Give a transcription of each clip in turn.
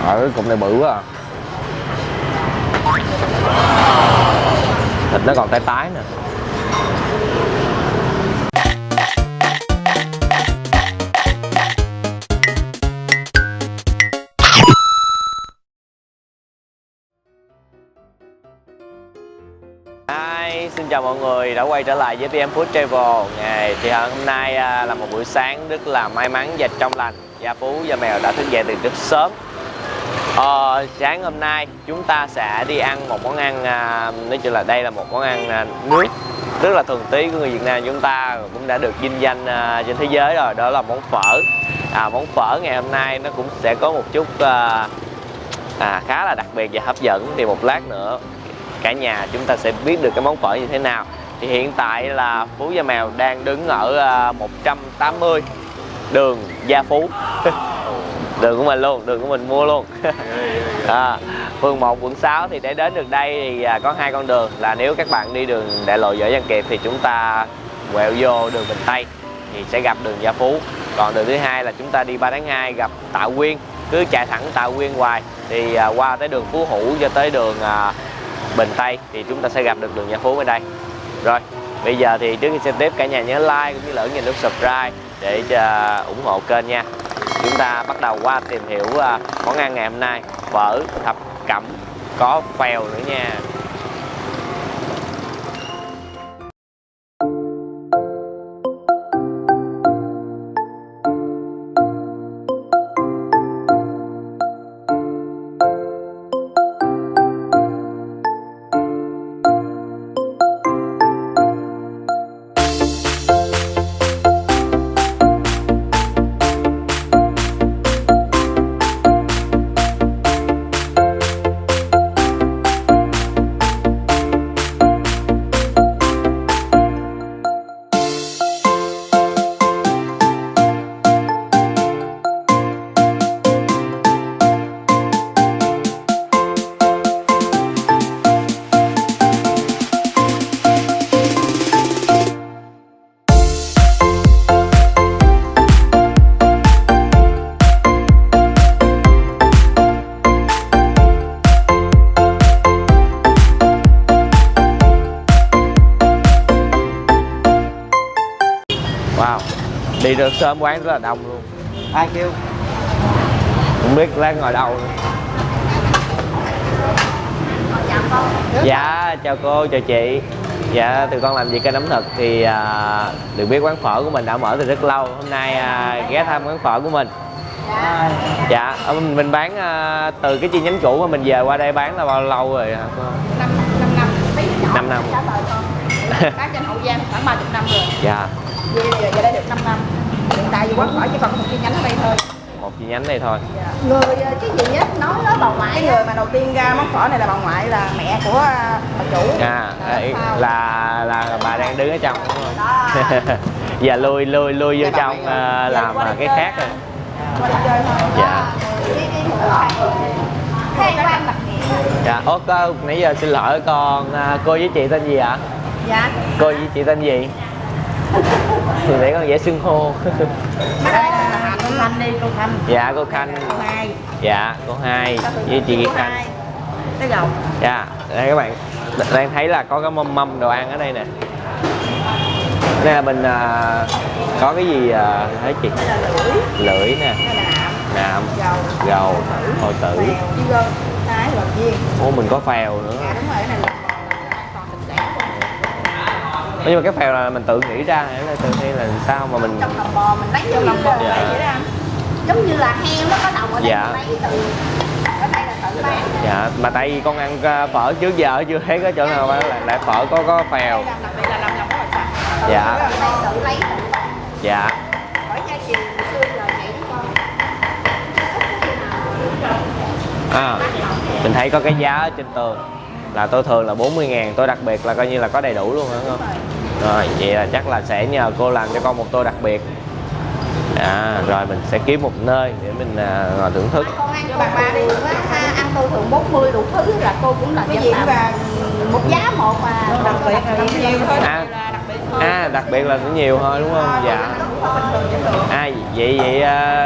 Ở cục này bự quá à. Thịt nó còn tái tái nè. Xin chào mọi người đã quay trở lại với TM Food Travel. Thì hôm nay là một buổi sáng rất là may mắn và trong lành. Gia Phú, Gia Mèo đã thức dậy từ rất sớm. Sáng hôm nay chúng ta sẽ đi ăn một món ăn, nói chung là đây là một món ăn nước rất là thuần túy của người Việt Nam chúng ta, cũng đã được vinh danh trên thế giới rồi, đó là món phở. Món phở ngày hôm nay nó cũng sẽ có một chút khá là đặc biệt và hấp dẫn. Thì một lát nữa cả nhà chúng ta sẽ biết được cái món phở như thế nào. Thì hiện tại là Phú Gia Mèo đang đứng ở 180 đường Gia Phú. Đường của mình luôn, đường của mình mua luôn. Phường 1 quận 6. Thì để đến được đây thì có hai con đường, là nếu các bạn đi đường đại lộ Võ Văn Kiệt thì chúng ta quẹo vô đường Bình Tây thì sẽ gặp đường Gia Phú. Còn đường thứ hai là chúng ta đi 3 tháng 2 gặp Tạ Quyên, cứ chạy thẳng Tạ Quyên hoài thì qua tới đường Phú Hữu cho tới đường Bình Tây thì chúng ta sẽ gặp được đường Gia Phú ở đây. Rồi bây giờ thì trước khi xem tiếp, cả nhà nhớ like cũng như là ấn vào nút subscribe để ủng hộ kênh nha. Chúng ta bắt đầu qua tìm hiểu món ăn ngày hôm nay, phở thập cẩm có phèo nữa nha. Đi được sớm, quán rất là đông luôn. Ai kêu? Không biết lát ngồi đâu nữa. Dạ chào cô, chào chị. Dạ tụi con làm việc kênh ẩm thực thì được biết quán phở của mình đã mở từ rất lâu. Hôm nay ghé thăm quán phở của mình. Dạ mình bán từ cái chi nhánh cũ mà mình về qua đây bán là bao lâu rồi hả cô? 5 năm. Bán trên Hậu Giang khoảng 30 năm rồi. Dạ. Về đây được 5 năm. Hiện tại vì quán phở chỉ còn một chi nhánh ở đây thôi. Một chi nhánh đây thôi. Dạ. Người cái gì á nói đó, bà ngoại, người mà đầu tiên ra món phở này là bà ngoại, là mẹ của bà chủ. Là bà đang đứng ở trong đúng không? Giờ lui vô trong làm cái khác rồi. Qua đi chơi thôi. Dạ. Dạ, cô nãy giờ xin lỗi con, cô với chị tên gì ạ? Dạ. Cô với chị tên gì? Để con dễ xưng hô. Đây là cô Khanh đi, cô Khanh. Dạ cô Khanh. Cô Hai. Dạ cô Hai với chị Khanh. Cái gầu. Dạ, đây các bạn đang thấy là có cái mâm đồ ăn ở đây nè. Đây là mình có cái gì hả chị? Đây là lưỡi nè, nạm, gầu, hồi tử, thái, rồi viên. Ô mình có phèo nữa. Dạ đúng rồi, cái này là còn thịt xẻ. Nhưng mà cái phèo là mình tự nghĩ ra hay là tự hay là sao mà mình trong lòng bò mình lấy vô lòng bò vậy đó anh. Giống như là heo nó có đầu ở đây, mình lấy từ ở đây là tự bán. Dạ, mà tại vì con ăn phở trước giờ chưa thấy có chỗ nào mà lại phở có phèo. Đây là làm lòng rất là sạch. Dạ. Tự lấy tự bán. Dạ. Hỏi gia truyền xưa giờ vậy đúng không? Mình thấy có cái giá ở trên tường là tôi thường là 40.000, tôi đặc biệt là coi như là có đầy đủ luôn hả không? Rồi vậy là chắc là sẽ nhờ cô làm cho con một tô đặc biệt. Rồi mình sẽ kiếm một nơi để mình ngồi thưởng thức. Con ăn cho bà đi, ăn tô thường 40 đủ thứ là cô cũng là cái gì và một giá một mà đặc biệt là nhiều thôi. Đặc biệt là nhiều thôi đúng không? Dạ. bình thường chất lượng. Vậy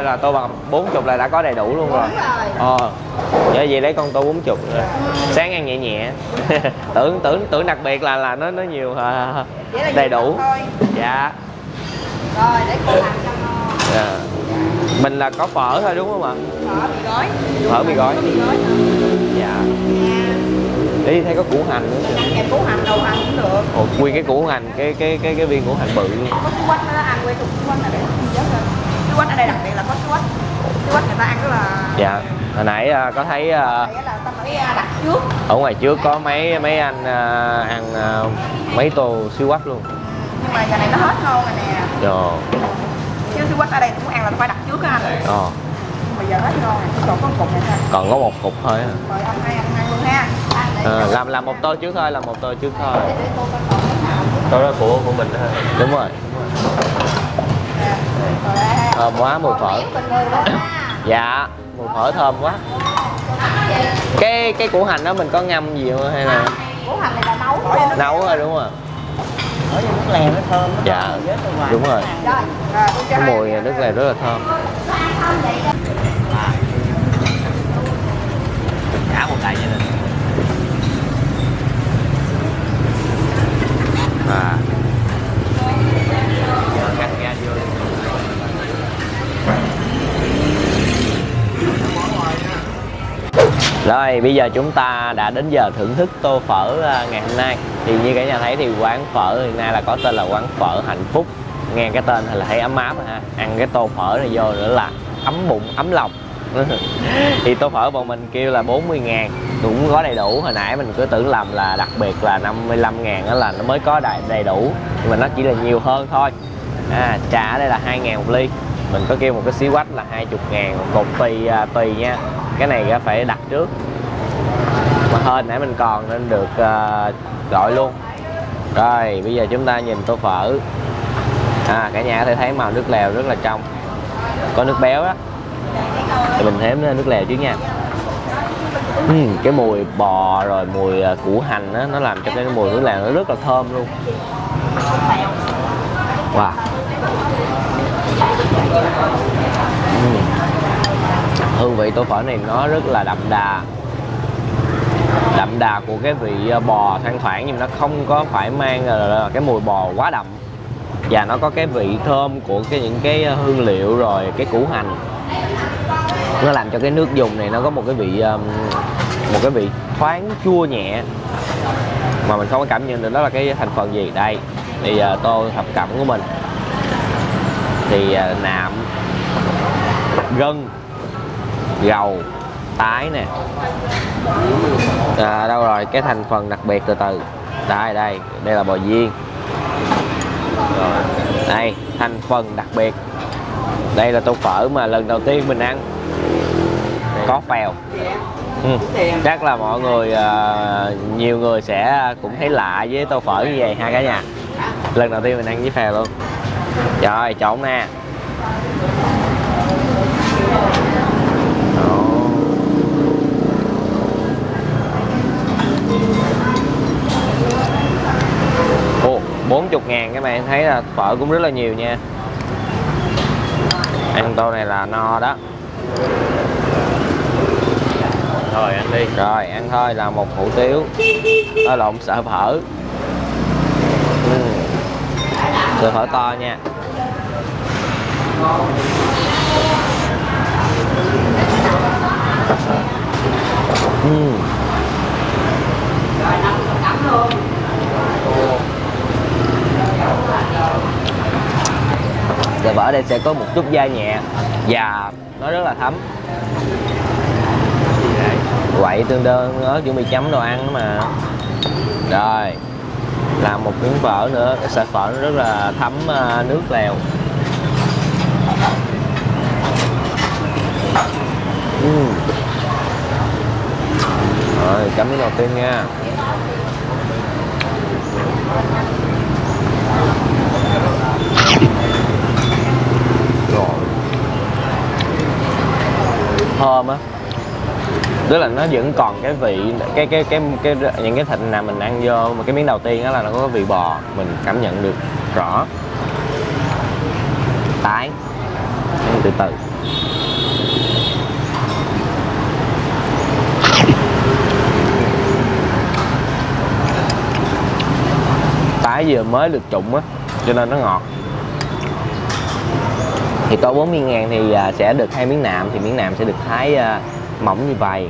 là tô bằng 40 là đã có đầy đủ luôn rồi. Vậy lấy con tô 40 rồi. Sáng ăn nhẹ nhẹ. tưởng đặc biệt là nó nhiều đầy đủ. Thôi. Dạ. Rồi để cô làm cho ngon. Mình là có phở thôi đúng không ạ? Phở mì gói. Phở mì gói. Mì gói nữa. Dạ. Đi thấy có củ hành nữa. Ăn kèm củ hành, đầu hành cũng được. Ồ, nguyên cái củ hành, cái viên củ hành bự luôn. Có sứ quách nó ăn quen thuộc sứ quách này để nhớ lên. Sứ quách ở đây đặc biệt là có sứ quách. Sứ quách người ta ăn rất là. Dạ. Hồi nãy có thấy là ta phải đặt trước. ở ngoài trước có mấy anh ăn mấy tô xíu quách luôn. Nhưng mà giờ này nó hết ngon rồi nè. Rồi. Chứ sứ quách ở đây muốn ăn là phải đặt trước á anh. Bây giờ hết ngon rồi, còn có một cục này thôi. Còn có một cục thôi. Mời ông hai ăn luôn ha. Làm một tô trước thôi, Tô đó của mình thôi. Đúng rồi. Thơm quá mùi phở. Dạ, mùi phở thơm quá. Cái củ hành đó mình có ngâm gì không hay là? Củ hành này là nấu. Nấu thôi đúng không? Ở nước lèo nó thơm. Dạ, đúng rồi. Cái mùi nước lèo rất là thơm. Cả một đại gia đình. Cắt ra vô. Rồi bây giờ chúng ta đã đến giờ thưởng thức tô phở ngày hôm nay. Thì như cả nhà thấy thì quán phở hiện nay là có tên là quán phở Hạnh Phúc. Nghe cái tên thì là thấy ấm áp ha. Ăn cái tô phở này vô nữa là ấm bụng ấm lòng. Thì tô phở bọn mình kêu là 40.000, cũng có đầy đủ. Hồi nãy mình cứ tưởng lầm là đặc biệt là 55.000 đó là nó mới có đầy đủ, nhưng mà nó chỉ là nhiều hơn thôi. Trà ở đây là 2.000 một ly. Mình có kêu một cái xí quách là 20.000, cột tùy nha. Cái này phải đặt trước. Mà hên nãy mình còn nên được gọi luôn. Rồi bây giờ chúng ta nhìn tô phở. Cả nhà có thể thấy màu nước lèo rất là trong, có nước béo đó. Thì mình thêm nước lèo chứ nha. Cái mùi bò rồi mùi củ hành đó, nó làm cho cái mùi nước lèo nó rất là thơm luôn. Wow. Hương vị tô phở này nó rất là đậm đà của cái vị bò thoang thoảng, nhưng nó không có phải mang là cái mùi bò quá đậm, và nó có cái vị thơm của những cái hương liệu rồi cái củ hành. Nó làm cho cái nước dùng này nó có một cái vị thoáng chua nhẹ mà mình không có cảm nhận được đó là cái thành phần gì. Đây thì tô thập cẩm của mình thì nạm, gân, gầu, tái nè. Đâu rồi cái thành phần đặc biệt, từ từ. Đây là bò viên. Rồi đây thành phần đặc biệt. Đây là tô phở mà lần đầu tiên mình ăn, có phèo. Chắc là mọi người nhiều người sẽ cũng thấy lạ với tô phở như vậy ha cả nhà. Lần đầu tiên mình ăn với phèo luôn. Rồi trộn nè. Ồ, 40.000 các bạn thấy là phở cũng rất là nhiều nha. Ăn tô này là no đó. Rồi ăn đi. Rồi ăn thôi là một hủ tiếu. Lộn, sợi phở. Sợi phở to nha. Sợi phở ở đây sẽ có một chút dai nhẹ và nó rất là thấm. Quậy tương đơn ớt chuẩn bị chấm đồ ăn mà. Rồi làm một miếng phở nữa. Cái sợi phở nó rất là thấm nước lèo. Rồi chấm miếng đầu tiên nha. Rồi thơm á, tức là nó vẫn còn cái vị những cái thịt nào mình ăn vô, mà cái miếng đầu tiên đó là nó có vị bò, mình cảm nhận được rõ. tái. Ăn từ từ. Tái vừa mới được trụng á, cho nên nó ngọt. Thì có 40.000 thì sẽ được 2 miếng nạm, thì miếng nạm sẽ được thái mỏng như vậy.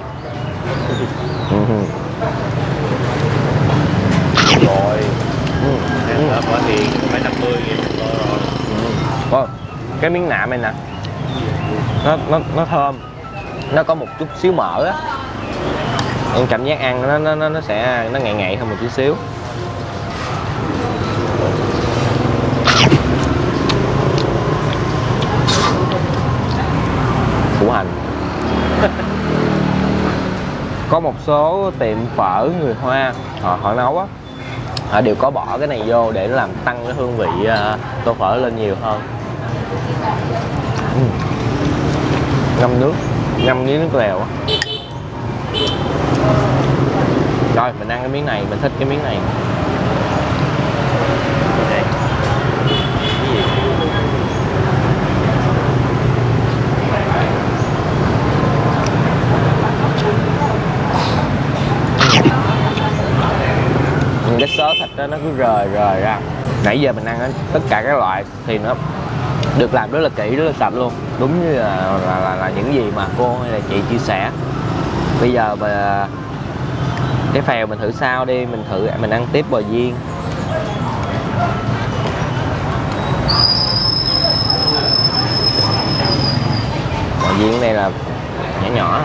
Rồi. Ăn ở quả thì phải 50.000 rồi. Cái miếng nạm này nè, nó thơm, nó có một chút xíu mỡ á. Em cảm giác ăn nó sẽ ngậy ngậy hơn một chút xíu. Củ hành. Có một số tiệm phở người Hoa họ nấu á, họ đều có bỏ cái này vô để nó làm tăng cái hương vị tô phở lên nhiều hơn. Ngâm với nước lèo á. Rồi mình ăn cái miếng này, mình thích cái miếng này. Cái sớ thịt đó nó cứ rời ra. Nãy giờ mình ăn tất cả các loại thì nó được làm rất là kỹ, rất là sạch luôn, đúng như là những gì mà cô hay là chị chia sẻ. Bây giờ cái phèo mình thử sao đi, mình ăn tiếp bò viên. Bò viên này là nhỏ nhỏ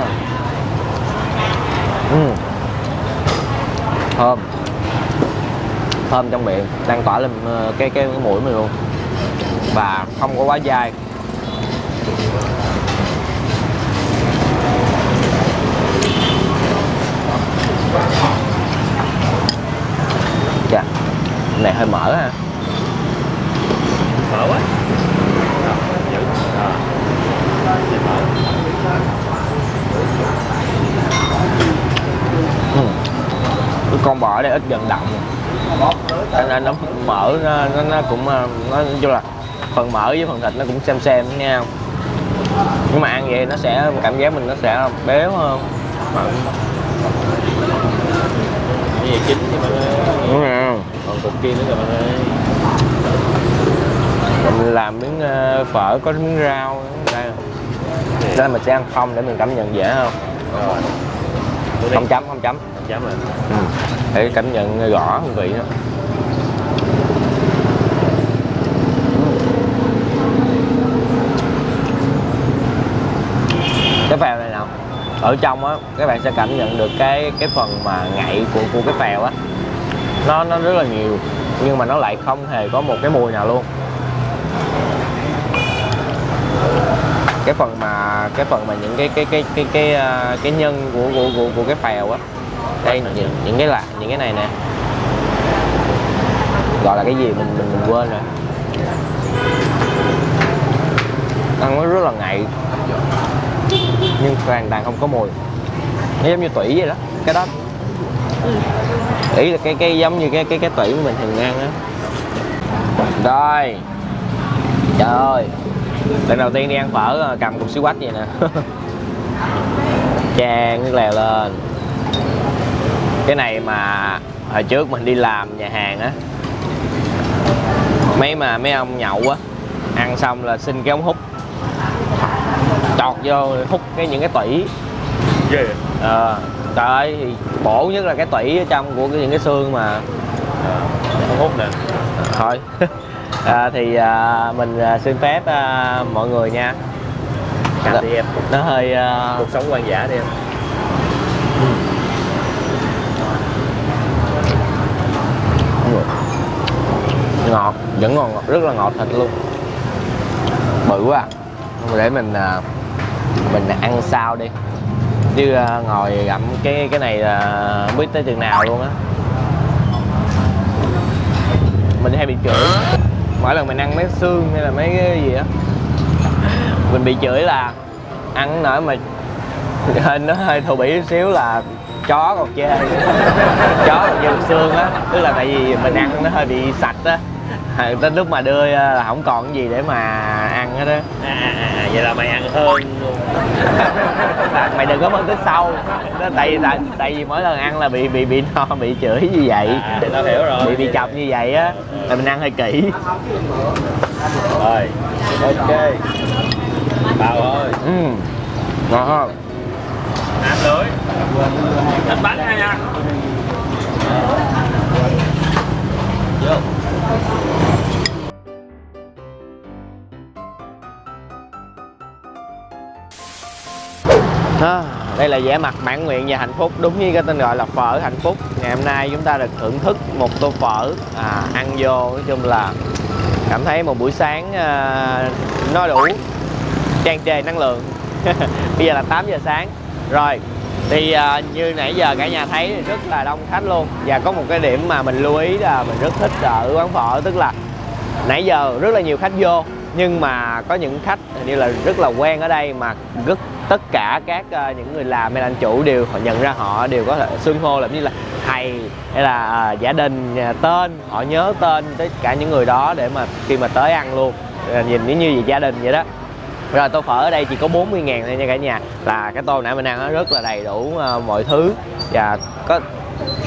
thôi. Thơm trong miệng, đang tỏa lên cái mũi mình luôn, và không có quá dai. Dạ, cái này hơi mỡ ha. Mỡ quá. Cái con bò ở đây ít vận động, cho nên nó mỡ nó cũng nói chung là phần mỡ với phần thịt nó cũng xem với nhau, nhưng mà ăn vậy nó sẽ cảm giác mình nó sẽ béo hơn. Cái gì chín thì bạn ơi. Đúng rồi. Còn cục kia nữa rồi bạn ơi. Mình làm miếng phở có miếng rau đây, cho nên mình sẽ ăn không để mình cảm nhận dễ hơn. Rồi. Không chấm rồi. để cảm nhận rõ hương vị đó. Cái phèo này nào, ở trong á các bạn sẽ cảm nhận được cái phần mà ngậy của cái phèo á, nó rất là nhiều, nhưng mà nó lại không hề có một cái mùi nào luôn. Cái phần mà những cái nhân của cái phèo á, đây những cái này nè, gọi là cái gì mình quên rồi. Ăn nó rất là ngậy, nhưng hoàn toàn không có mùi. Nó giống như tủy vậy đó, cái đó. Ý là cái giống như cái tủy của mình thường ăn á. Rồi, trời ơi, lần đầu tiên đi ăn phở cầm cục xíu quách vậy nè. Chan nước lèo lên. Cái này mà hồi trước mình đi làm nhà hàng á, mấy ông nhậu á, ăn xong là xin cái ống hút, chọt vô hút những cái tủy. Ghê. Trời ơi, thì bổ nhất là cái tủy ở trong của những cái xương mà. Không hút nè. Thôi. Thì mình xin phép mọi người nha. Cắt đi em. Nó hơi cuộc sống quan dã đi em. ngọt, vẫn còn ngọt, rất là ngọt thịt luôn, bự quá. Để mình ăn sau đi, chứ ngồi gặm cái này là không biết tới chừng nào luôn á. Mình hay bị chửi mỗi lần mình ăn mấy xương hay là mấy cái gì á, mình bị chửi là ăn nổi mà nó hơi thô bỉ chút xíu là chó còn chê. Chó còn chê xương á, tức là tại vì mình ăn nó hơi bị sạch á. Đến lúc mà đưa là không còn cái gì để mà ăn hết á. Vậy là mày ăn hơn luôn. Mày đừng có phân tích sâu. Đó, tại vì mỗi lần ăn là bị no, bị chửi như vậy. Tao hiểu rồi. Bị chọc như vậy á là mình ăn hơi kỹ. Rồi, ok. Bao thôi. Ngon không? Ăn lưới. Thịt bánh hay nha. Vô. Đây là vẻ mặt mãn nguyện và hạnh phúc, đúng như cái tên gọi là phở hạnh phúc. Ngày hôm nay chúng ta được thưởng thức một tô phở, ăn vô nói chung là cảm thấy một buổi sáng nó đủ tràn trề năng lượng. Bây giờ là 8 giờ sáng rồi, thì như nãy giờ cả nhà thấy rất là đông khách luôn. Và có một cái điểm mà mình lưu ý là mình rất thích ở quán phở, tức là nãy giờ rất là nhiều khách vô, nhưng mà có những khách hình như là rất là quen ở đây, mà tất cả các những người làm hay là anh chủ đều họ nhận ra, họ đều có thể xưng hô làm như là thầy hay là gia đình, tên, họ nhớ tên tất cả những người đó để mà khi mà tới ăn luôn, nhìn như vậy gia đình vậy đó. Rồi tô phở ở đây chỉ có 40.000 thôi nha cả nhà, là cái tô nãy mình ăn nó rất là đầy đủ mọi thứ, và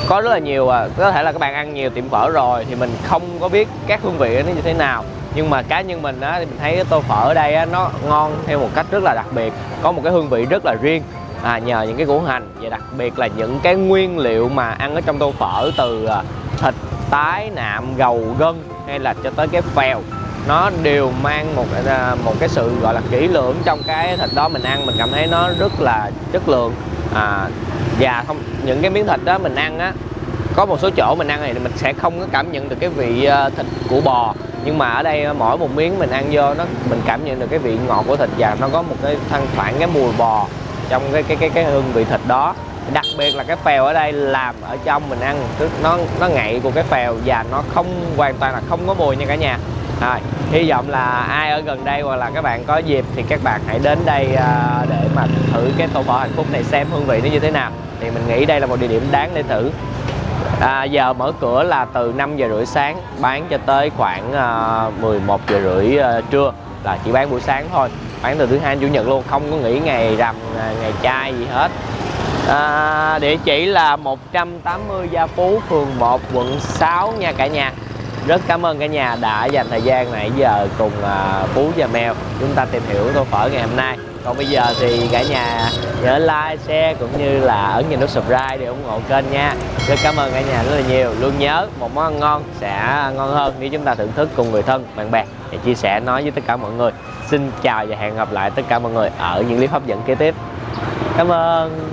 có rất là nhiều. Có thể là các bạn ăn nhiều tiệm phở rồi thì mình không có biết các hương vị nó như thế nào, nhưng mà cá nhân mình á thì mình thấy cái tô phở ở đây á, nó ngon theo một cách rất là đặc biệt, có một cái hương vị rất là riêng, nhờ những cái củ hành, và đặc biệt là những cái nguyên liệu mà ăn ở trong tô phở, từ thịt, tái, nạm, gầu, gân hay là cho tới cái phèo, nó đều mang một cái sự gọi là kỹ lưỡng trong cái thịt đó. Mình ăn mình cảm thấy nó rất là chất lượng, và những cái miếng thịt đó mình ăn á, có một số chỗ mình ăn thì mình sẽ không có cảm nhận được cái vị thịt của bò, nhưng mà ở đây mỗi một miếng mình ăn vô mình cảm nhận được cái vị ngọt của thịt, và nó có một cái thoang cái mùi bò trong cái hương vị thịt đó. Đặc biệt là cái phèo ở đây làm ở trong mình ăn, tức nó ngậy của cái phèo, và nó không hoàn toàn là không có mùi nha cả nhà. Hy vọng là ai ở gần đây hoặc là các bạn có dịp thì các bạn hãy đến đây để mà thử cái tô phở hạnh phúc này xem hương vị nó như thế nào. Thì mình nghĩ đây là một địa điểm đáng để thử. Giờ mở cửa là từ 5 giờ rưỡi sáng, bán cho tới khoảng 11 giờ rưỡi trưa, là chỉ bán buổi sáng thôi, bán từ thứ Hai đến Chủ nhật luôn, không có nghỉ ngày rằm, ngày chay gì hết. Địa chỉ là 180 Gia Phú, phường 1, quận 6 nha cả nhà. Rất cảm ơn cả nhà đã dành thời gian nãy giờ cùng Phú và Mèo chúng ta tìm hiểu tô phở ngày hôm nay. Còn bây giờ thì cả nhà nhớ like, share cũng như là ấn vào nút subscribe để ủng hộ kênh nha. Rất cảm ơn cả nhà rất là nhiều. Luôn nhớ một món ăn ngon sẽ ngon hơn nếu chúng ta thưởng thức cùng người thân, bạn bè và chia sẻ nói với tất cả mọi người. Xin chào và hẹn gặp lại tất cả mọi người ở những clip hấp dẫn kế tiếp. Cảm ơn.